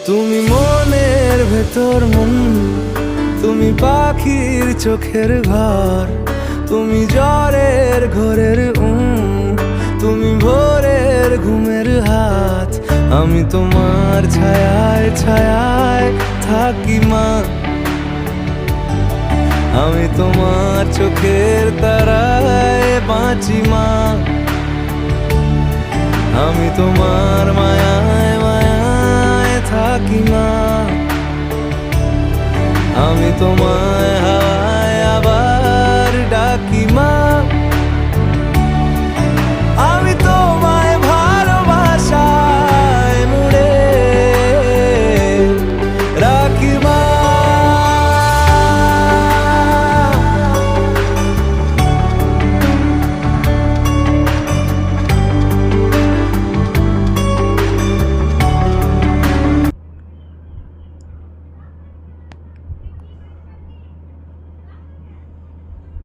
তুমি মনের ভেতর মন, তুমি পাখির চোখের ঘর, তুমি জ্বরের ঘোরের তুমি ভোরের ঘুমের হাত। আমি তোমার ছায়ায় ছায়ায় থাকি মা, আমি তোমার চোখের তারায় বাঁচি মা, আমি তোমার মায়ায় মায়ায় থাকি মা, আমি তোমায়